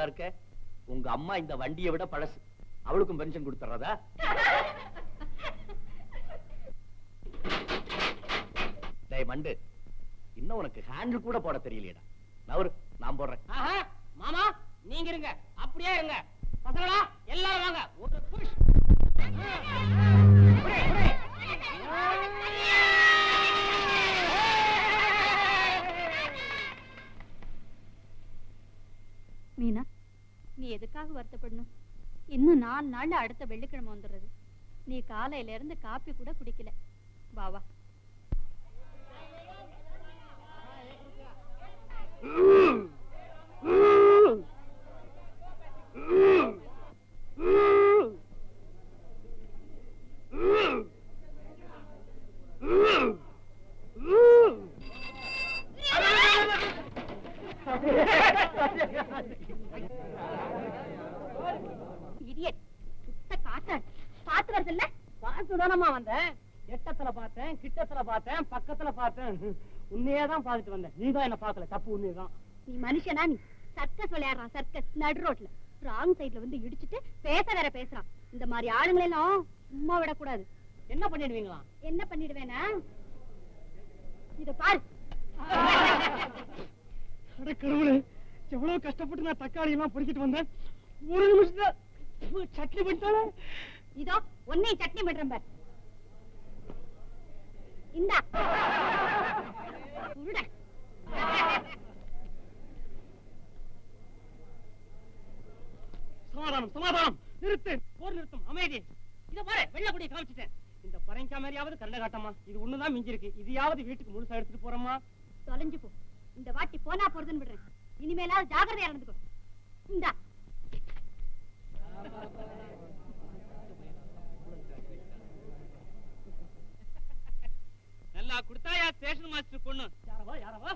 போல இருக்க. உங்க அம்மா இந்த வண்டியை விட பழசு. அவளுக்கும் பென்ஷன் கொடுத்துறதா? டேய் மண்டு, இன்னும் உனக்கு ஹேண்டில் கூட போட தெரியலையடா. நான் போடுறேன். மாமா நீங்க இருங்க, அப்படியே இருங்க. பசங்களா எல்லாரும் வாங்க, ஒரு புஷ். மீனா, நீ எதுக்காக வருத்தப்படணும்? இன்னும் 4 நாள்ல அடுத்த வெள்ளிக்கிழமை வந்துடுறது. நீ காலையில இருந்து காப்பி கூட குடிக்கல. வா வா. பாத்து வருதுல்ல? பாத்துதானமா வந்தேன். எட்டத்துல பார்த்தேன், கிட்டத்துல பார்த்தேன், பக்கத்துல பார்த்தேன். உன்னையேதான் பாத்துட்டு வந்தேன். நீதான் என்ன பாக்கல. தப்பு உன்னையதான். நீ மனுஷனா? நீ சர்க்கஸ் விளையாடுறான். சர்க்கஸ் நடு ரோட்ல ராங் சைடுல வந்து இடிச்சிட்டு பேச வேற பேசுறான். இந்த மாதிரி ஆளுங்களெல்லாம் சும்மா விடக்கூடாது. என்ன பண்ணிடுவீங்களா? என்ன பண்ணிடுவேனா? இத பாரு. கடவுளே, எவ்வளவு கஷ்டப்பட்டு நான் தக்காளி எல்லாம் பொறுக்கிட்டு வந்தேன். ஒரு நிமிஷத்துல சட்னி பண்ணிட்டாலே. இதோ ஒன்னே சட்னி பண்றேன் பாரு. இந்தா உருட. சமாதானம் சமாதானம். நிறுத்து. போர் நிறுத்தம். அமைதி. இத பாரு, வெள்ளக்குடியை காமிச்சிட்டேன். இந்த பரங்கா மாதிரியாவது கரண்ட காட்டமா. இது ஒண்ணுதான் மிஞ்சி இருக்கு. இதையாவது வீட்டுக்கு முழுசா எடுத்துட்டு போறோமா? தொலைஞ்சு போ. இந்த வாட்டி போனா போறதுன்னு விடுறேன். இனிமேலாவது ஜாக்கிரதையா நடந்துக்கோ. இந்தா. நல்லா குடுத்தாயா ஸ்டேஷன் மாஸ்டர் பொண்ணு? யாரவா யாரவா?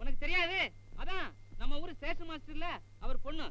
உனக்கு தெரியாது? அதான் நம்ம ஊரு ஸ்டேஷன் மாஸ்டர் இல்ல, அவர் பொண்ணு.